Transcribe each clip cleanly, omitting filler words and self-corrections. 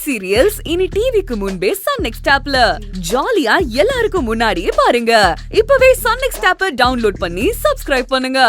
Web serials இனி டிவிக்கு முன்பே சன் நெக்ஸ்ட் ஆப்ல ஜாலியா எல்லாருக்கும் முன்னாடியே பாருங்க. இப்பவே சன் நெக்ஸ்ட் ஆப்பை டவுன்லோட் பண்ணி சப்ஸ்கிரைப் பண்ணுங்க.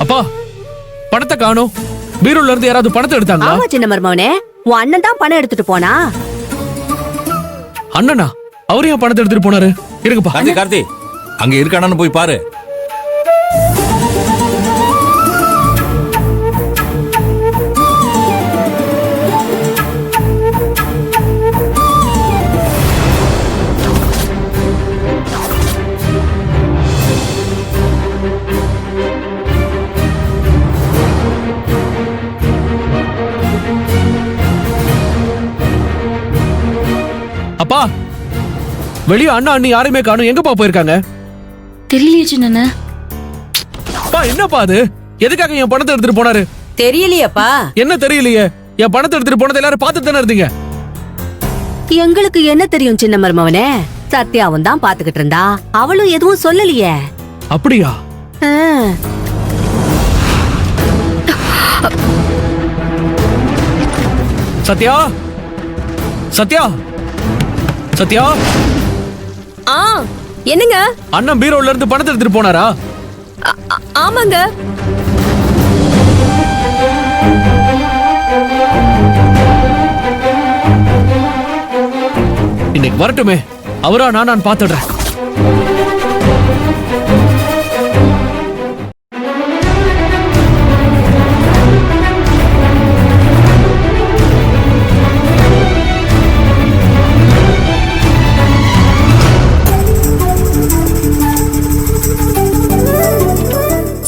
அப்பா, பணத்தை காணோம். பீரோல இருந்து யாராவது பணத்தை எடுத்தாங்களா? ஆமா சின்ன மருமவனே, உன் அண்ணன் தான் பணம் எடுத்துட்டு போனா. அண்ணனா? அவரு ஏன் பணத்தை எடுத்துட்டு போனாரு? இருங்கப்பா. கார்த்தி, அங்க இருக்கானான்னு போய் பாரு. அப்பா, வெளிய அண்ணா அண்ணி யாருமே காணோம். எங்கப்பா போயிருக்காங்க? தெரியலையே சின்ன. அப்பா, என்னப்பா அது? எதுக்காக என் பணத்தை எடுத்துட்டு போனாரு? தெரியலையப்பா. என்ன தெரியலையே? என் பணத்தை எடுத்துட்டு போனதை எல்லாரும் பார்த்துட்டு தானே இருந்தீங்க. எங்களுக்கு என்ன தெரியும் சின்ன மருமவனே? சத்யாவும் தான் பாத்துக்கிட்டு இருந்தா, அவளும் எதுவும் சொல்லலையே. அப்படியா? சத்யா, சத்யா, சத்யா. என்னங்க? அண்ணன் பீரோல இருந்து பணத்தை எடுத்துட்டு போனாரா? ஆமாங்க. இன்னைக்கு வரட்டுமே, அவரா நான் பாத்துடுறேன்.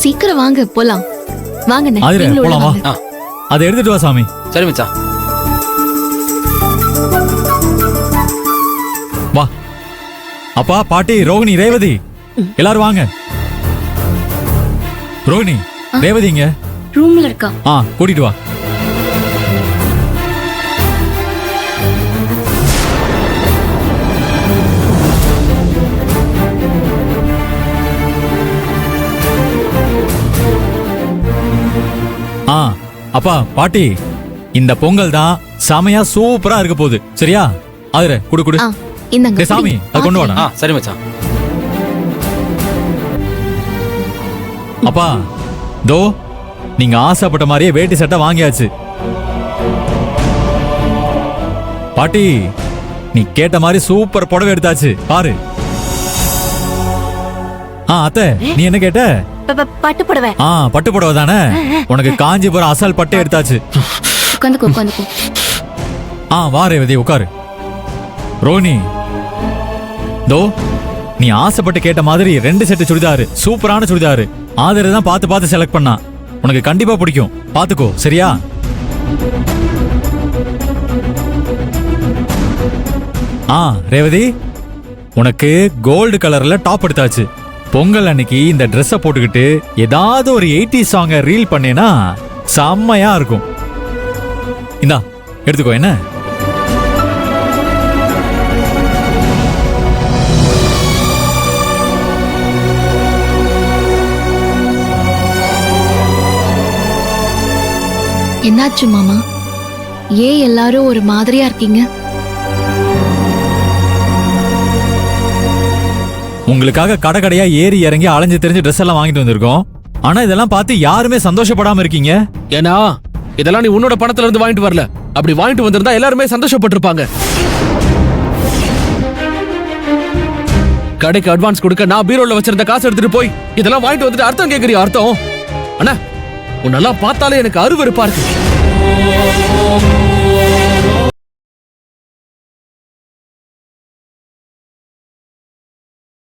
சீக்கிரம் வாங்க போலாம். வாங்க போலாம். அதை எடுத்துட்டு வா சாமி. சரி மச்சான். வா. அப்பா, பாட்டி, ரோகிணி, ரேவதி, எல்லாரும் வாங்க. ரோகிணி, ரேவதி இங்க ரூம்ல இருக்கா? கூட்டிட்டு வா. அப்பா, பாட்டி, இந்த பொங்கல் தான் செமையா சூப்பரா இருக்க போகுது. சரியா? அதுல குடு குடு. இந்தங்க சாமி, அது கொண்டு வாடா. சரி மச்சான். அப்பா, தோ நீங்க ஆசைப்பட்ட மாதிரியே வேட்டி சட்டை வாங்கியாச்சு. பாட்டி, நீ கேட்ட மாதிரி சூப்பர் புடவை எடுத்தாச்சு. பாரு. அத்தை, நீ என்ன கேட்ட? பட்டு புடவை. பட்டு புடவை தானே? உனக்கு காஞ்சிபுரம் அசல் பட்டு எடுத்தாச்சு. வா ரேவதி, உட்காரு. ரோனி, தோ நீ ஆசைப்பட்டு கேட்ட மாதிரி 2 செட்டு சுடிதாரு, சூப்பரான சுடிதாரு. ஆதரவு தான் பார்த்து பார்த்து செலக்ட் பண்ணா. உனக்கு கண்டிப்பா பிடிக்கும். பாத்துக்கோ, சரியா? ரேவதி, உனக்கு கோல்டு கலர்ல டாப் எடுத்தாச்சு. பொங்கல் அன்னைக்கு இந்த ட்ரெஸ்ஸை போட்டுக்கிட்டு ஏதாவது ஒரு 80s சாங்க ரீல் பண்ணேனா செம்மையா இருக்கும். இந்தா எடுத்துக்கோ. என்ன என்னாச்சு மாமா? ஏன் எல்லாரும் ஒரு மாதிரியா இருக்கீங்க? உங்களுக்காக கடை கடையா ஏறி இறங்கி அலைஞ்சு தெரிஞ்சு ட்ரெஸ் எல்லாம் வாங்கிட்டு வந்திருக்கோம். ஆனா இதெல்லாம் பார்த்து யாருமே சந்தோஷப்படாம இருக்கீங்க. ஏன்னா இதெல்லாம் நீ உன்னோட பணத்துல இருந்து வாங்கிட்டு வரல. அப்படி வாங்கிட்டு வந்திருந்தா எல்லாருமே சந்தோஷப்பட்டிருப்பாங்க. கடைக்கு அட்வான்ஸ் கொடுக்க நான் பீரோல வச்சிருந்த காசு எடுத்துட்டு போய் இதெல்லாம் வாங்கிட்டு வந்துட்டு அர்த்தம் கேக்குறியா? அர்த்தம் அண்ணா, உன்னெல்லாம் பார்த்தாலே எனக்கு அருவருப்பா இருக்கு.